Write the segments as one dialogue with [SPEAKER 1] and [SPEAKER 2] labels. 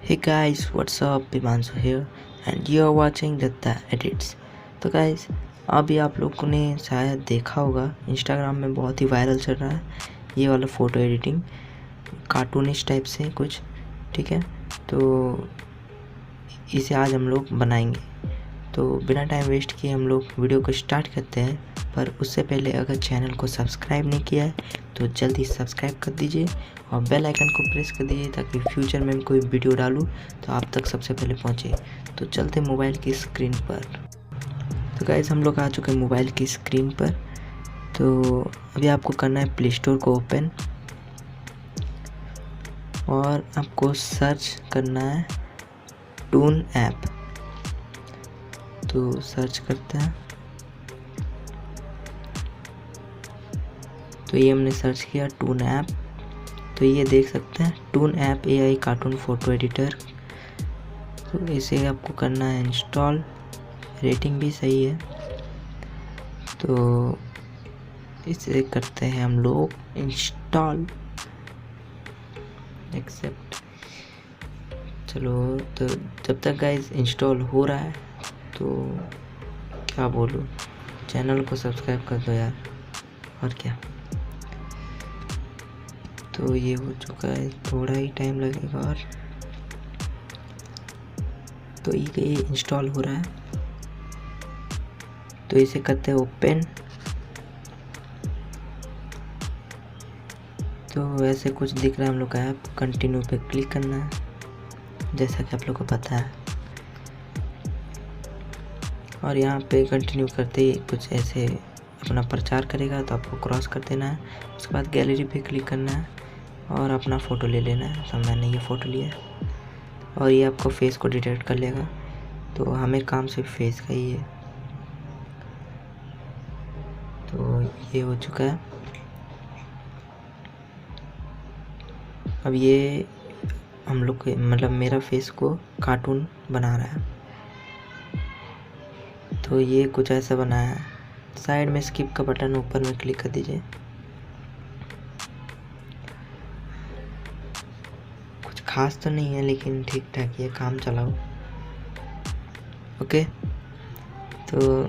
[SPEAKER 1] Hey guys, what's up? Pimansu here and you are watching Dutta Editz। तो guys अभी आप लोगों ने शायद देखा होगा इंस्टाग्राम में बहुत ही वायरल चल रहा है ये वाला फ़ोटो एडिटिंग कार्टूनिश टाइप से कुछ, ठीक है। तो इसे आज हम लोग बनाएंगे। तो बिना टाइम वेस्ट किए हम लोग वीडियो को स्टार्ट करते हैं। पर उससे पहले अगर चैनल को सब्सक्राइब नहीं किया है तो जल्दी सब्सक्राइब कर दीजिए और बेल आइकन को प्रेस कर दीजिए ताकि फ्यूचर में कोई वीडियो डालूँ तो आप तक सबसे पहले पहुँचे। तो चलते मोबाइल की स्क्रीन पर। तो गाइस हम लोग आ चुके हैं मोबाइल की स्क्रीन पर। तो अभी आपको करना है प्ले स्टोर को ओपन और आपको सर्च करना है टून ऐप। तो सर्च करते हैं। तो ये हमने सर्च किया टून ऐप। तो ये देख सकते हैं Toon App AI cartoon photo editor. तो इसे आपको करना है इंस्टॉल। रेटिंग भी सही है तो इसे करते हैं हम लोग इंस्टॉल, एक्सेप्ट। चलो तो जब तक गाइस इंस्टॉल हो रहा है तो क्या बोलूँ, चैनल को सब्सक्राइब कर दो यार, और क्या। तो ये हो चुका है, थोड़ा ही टाइम लगेगा और तो ये इंस्टॉल हो रहा है। तो इसे करते हैं ओपन। तो ऐसे कुछ दिख रहा है हम लोग का ऐप। कंटिन्यू पे क्लिक करना है जैसा कि आप लोग को पता है और यहाँ पे कंटिन्यू करते ही कुछ ऐसे अपना प्रचार करेगा तो आपको क्रॉस कर देना है। उसके बाद गैलरी पे क्लिक करना है और अपना फ़ोटो ले लेना है। तो मैंने ये फ़ोटो लिया और ये आपको फेस को डिटेक्ट कर लेगा। तो हमें काम सिर्फ फेस का ही है। तो ये हो चुका है। अब ये हम लोग मतलब मेरा फेस को कार्टून बना रहा है। तो ये कुछ ऐसा बनाया है। साइड में स्किप का बटन ऊपर में क्लिक कर दीजिए। कुछ खास तो नहीं है लेकिन ठीक ठाक ये काम चलाओ। ओके। तो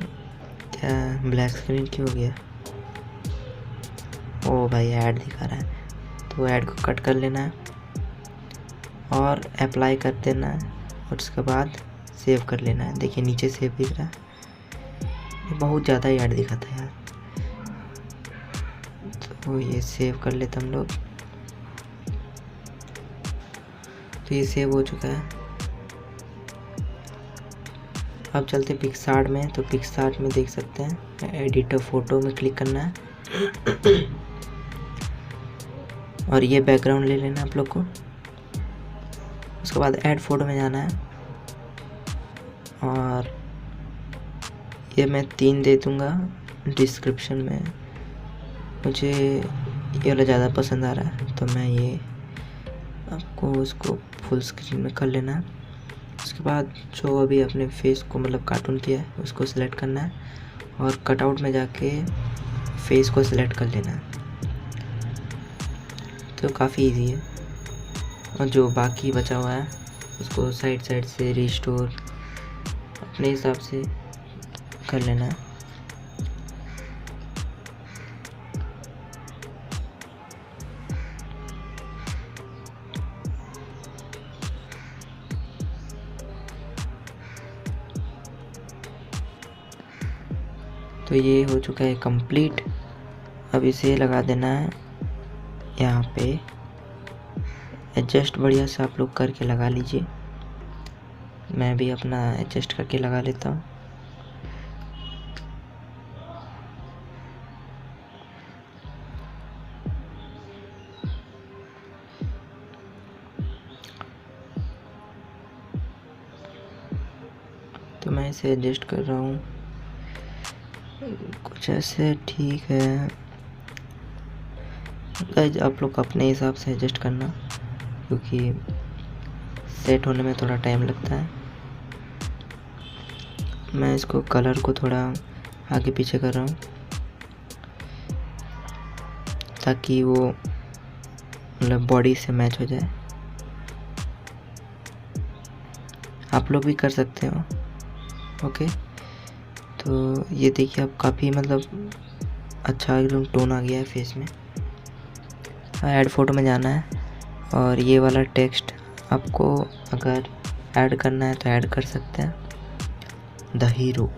[SPEAKER 1] क्या ब्लैक स्क्रीन क्यों हो गया? ओ भाई ऐड दिखा रहा है। तो ऐड को कट कर लेना है और अप्लाई कर देना है और उसके बाद सेव कर लेना है। देखिए नीचे सेव दिख रहा है। ये बहुत ज़्यादा ही ऐड दिखाता है यार। तो ये सेव कर लेते हम लोग। तो ये सेव हो चुका है। अब चलते पिक्सार्ट में। तो पिक्सार्ट में देख सकते हैं एडिटर फ़ोटो में क्लिक करना है और ये बैकग्राउंड ले लेना है आप लोग को। उसके बाद ऐड फोटो में जाना है और ये मैं 3 दे दूँगा डिस्क्रिप्शन में। मुझे ये वाला ज़्यादा पसंद आ रहा है तो मैं ये आपको उसको फुल स्क्रीन में कर लेना है। उसके बाद जो अभी अपने फेस को मतलब कार्टून किया है उसको सिलेक्ट करना है और कटआउट में जाके फेस को सिलेक्ट कर लेना है। तो काफ़ी इजी है। और जो बाकी बचा हुआ है उसको साइड से रिस्टोर अपने हिसाब से कर लेना है। तो ये हो चुका है कंप्लीट। अब इसे लगा देना है यहाँ पे। एडजस्ट बढ़िया से आप लोग करके लगा लीजिए। मैं भी अपना एडजस्ट करके लगा लेता हूँ। तो मैं इसे एडजस्ट कर रहा हूँ कुछ ऐसे, ठीक है। गाइस आप लोग अपने हिसाब से एडजस्ट करना क्योंकि सेट होने में थोड़ा टाइम लगता है। मैं इसको कलर को थोड़ा आगे पीछे कर रहा हूँ ताकि वो मतलब बॉडी से मैच हो जाए। आप लोग भी कर सकते हो। ओके, तो ये देखिए अब काफ़ी मतलब अच्छा एकदम टोन आ गया है फेस में। ऐड फोटो में जाना है और ये वाला टेक्स्ट आपको अगर ऐड करना है तो ऐड कर सकते हैं, द हीरो।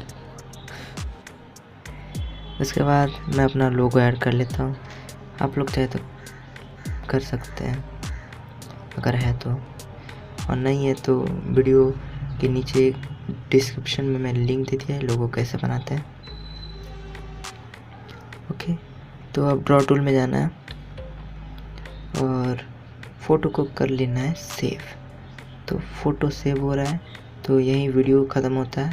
[SPEAKER 1] उसके बाद मैं अपना लोगो ऐड कर लेता हूँ, आप लोग चाहे तो कर सकते हैं अगर है तो, और नहीं है तो वीडियो के नीचे डिस्क्रिप्शन में मैंने लिंक दे दिया है लोगो कैसे बनाते हैं। ओके, तो अब ड्रॉ टूल में जाना है और फ़ोटो को कर लेना है सेव। तो फ़ोटो सेव हो रहा है, तो यही वीडियो ख़त्म होता है।